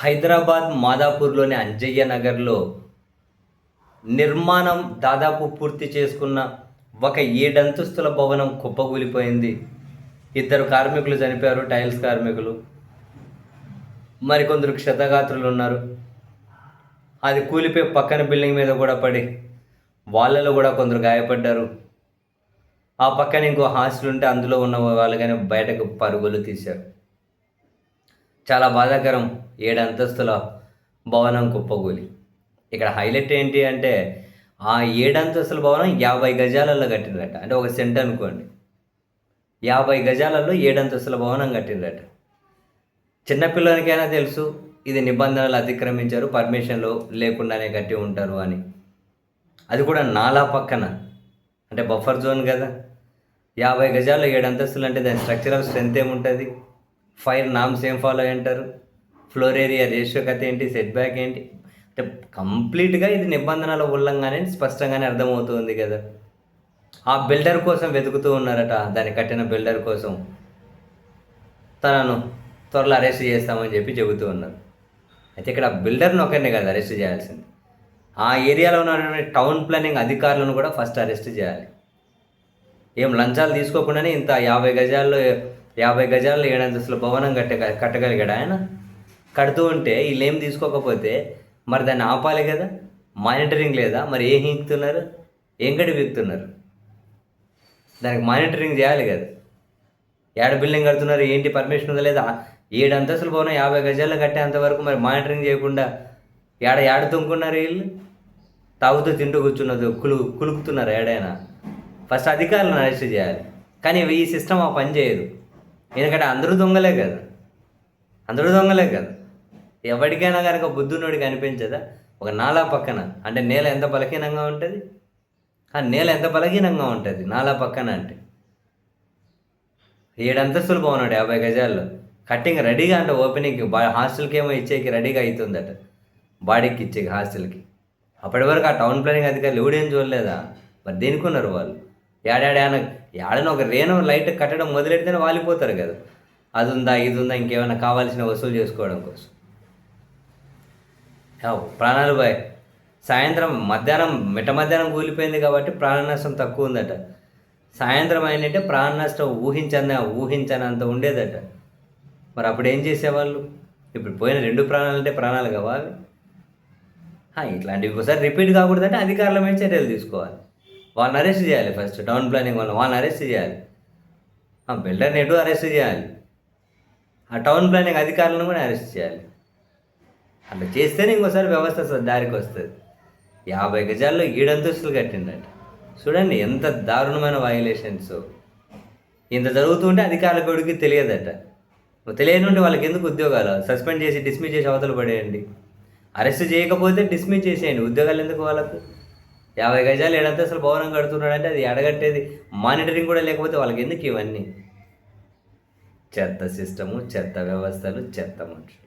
హైదరాబాద్ మాదాపూర్లోని అంజయ్య నగర్లో నిర్మాణం దాదాపు పూర్తి చేసుకున్న ఒక 7 అంతస్తుల భవనం కుప్పకూలిపోయింది. 2 కార్మికులు చనిపోయారు, టైల్స్ కార్మికులు. మరికొందరు క్షతగాత్రులు ఉన్నారు. అది కూలిపోయి పక్కన బిల్డింగ్ మీద కూడా పడి వాళ్ళలో కూడా కొందరు గాయపడ్డారు. ఆ పక్కన ఇంకో హాస్టల్ ఉంటే అందులో ఉన్న వాళ్ళు కానీ బయటకు పరుగులు తీశారు. చాలా బాధాకరం. 7 అంతస్తుల భవనం కుప్పకూలి. ఇక్కడ హైలైట్ ఏంటి అంటే ఆ 7 అంతస్తుల భవనం 50 గజాలలో కట్టిందట. అంటే ఒక సెంట్ అనుకోండి, 50 గజాలలో 7 అంతస్తుల భవనం కట్టిందట. చిన్నపిల్లలకైనా తెలుసు ఇది నిబంధనలు అతిక్రమించారు, పర్మిషన్లు లేకుండానే కట్టి ఉంటారు అని. అది కూడా నాలా పక్కన, అంటే బఫర్ జోన్ కదా. 50 గజాల్లో 7 అంతస్తులు అంటే దాని స్ట్రక్చరల్ స్ట్రెంత్ ఏముంటుంది, ఫైర్ నామ్స్ ఏం ఫాలో అయి అంటారు, ఫ్లోర్ ఏరియా రేషియో కథ ఏంటి, సెట్ బ్యాక్ ఏంటి, అంటే కంప్లీట్గా ఇది నిబంధనల ఉల్లంఘన స్పష్టంగానే అర్థమవుతుంది కదా. ఆ బిల్డర్ కోసం వెతుకుతూ ఉన్నారట. దాన్ని కట్టిన బిల్డర్ కోసం తనను త్వరలో అరెస్ట్ చేస్తామని చెప్పి చెబుతూ ఉన్నారు. అయితే ఇక్కడ బిల్డర్ని ఒకరిని కాదు అరెస్ట్ చేయాల్సింది, ఆ ఏరియాలో ఉన్నటువంటి టౌన్ ప్లానింగ్ అధికారులను కూడా ఫస్ట్ అరెస్ట్ చేయాలి. ఏం లంచాలు తీసుకోకుండానే ఇంత 50 గజాల్లో 7 అంతస్తుల భవనం కట్టగలిగాడు ఆయన. కడుతూ ఉంటే వీళ్ళు ఏం తీసుకోకపోతే మరి దాన్ని ఆపాలి కదా. మానిటరింగ్ లేదా? మరి ఏం హీక్తున్నారు, ఏం గడి వీక్తున్నారు? దానికి మానిటరింగ్ చేయాలి కదా. బిల్డింగ్ కడుతున్నారు, ఏంటి పర్మిషన్ ఉందా లేదా? 7 అంతస్తుల భవనం 50 గజాల్లో కట్టేంతవరకు మరి మానిటరింగ్ చేయకుండా ఏడ తుంకున్నారు వీళ్ళు. తాగుతూ తింటూ కూర్చున్నది కులుకుతున్నారు ఏడైనా. ఫస్ట్ అధికారులను అరెస్ట్ చేయాలి. కానీ ఈ సిస్టమ్ ఆ పని చేయదు. ఎందుకంటే అందరూ దొంగలే కదా. ఎవరికైనా కనుక బుద్ధున్నోడికి అనిపించదా? ఒక నాలా పక్కన, అంటే నేల ఎంత బలహీనంగా ఉంటుంది, ఆ నేల ఎంత బలహీనంగా ఉంటుంది నాలా పక్కన. అంటే 7 అంతస్తులు బాగున్నాడు 50 గజాల్లో కట్టింగ్ రెడీగా, అంటే ఓపెనింగ్కి హాస్టల్కి ఏమో ఇచ్చేకి రెడీగా అవుతుందట, బాడీకి ఇచ్చేకి హాస్టల్కి. అప్పటి వరకు ఆ టౌన్ ప్లానింగ్ అధికారులు ఎవడేం చూడలేదా? మరి దేనికున్నారు వాళ్ళు? ఏడైనా ఒక రేణు లైట్ కట్టడం మొదలెడితేనే వాలిపోతారు కదా. అది ఉందా, ఇది ఉందా, ఇంకేమైనా కావాల్సిన వసూలు చేసుకోవడం కోసం. ప్రాణాలు బాయ్. సాయంత్రం మిట్ట మధ్యాహ్నం కూలిపోయింది కాబట్టి ప్రాణ నష్టం తక్కువ ఉందట. సాయంత్రం అయినంటే ప్రాణ నష్టం ఊహించనంత ఉండేదట. మరి అప్పుడు ఏం చేసేవాళ్ళు? ఇప్పుడు పోయిన 2 ప్రాణాలు అంటే ప్రాణాలు కావాలి. ఇట్లాంటివి ఒకసారి రిపీట్ కాకూడదంటే అధికారుల మీద చర్యలు తీసుకోవాలి. వాళ్ళని అరెస్ట్ చేయాలి. ఫస్ట్ టౌన్ ప్లానింగ్ వాళ్ళని అరెస్ట్ చేయాలి. బిల్డర్ని ఎటు అరెస్ట్ చేయాలి, ఆ టౌన్ ప్లానింగ్ అధికారులను కూడా అరెస్ట్ చేయాలి. అట్లా చేస్తేనే ఇంకోసారి వ్యవస్థ దారికి వస్తుంది. 50 గజాల్లో 7 అంతస్తులు కట్టిందట. చూడండి ఎంత దారుణమైన వయలేషన్స్. ఇంత జరుగుతుంటే అధికారుల కొడుకు తెలియదట. తెలియని ఉంటే వాళ్ళకి ఎందుకు ఉద్యోగాలు? సస్పెండ్ చేసి డిస్మిస్ చేసి అవతల పడేయండి. అరెస్ట్ చేయకపోతే డిస్మిస్ చేసేయండి. ఉద్యోగాలు ఎందుకు వాళ్ళకు? 50 గజాలు 7 అంతస్తులు భవనం కడుతున్నాడంటే అది అడగట్టేది మానిటరింగ్ కూడా లేకపోతే వాళ్ళకి ఎందుకు ఇవన్నీ? చెత్త సిస్టము, చెత్త వ్యవస్థలు, చెత్త మనుషులు.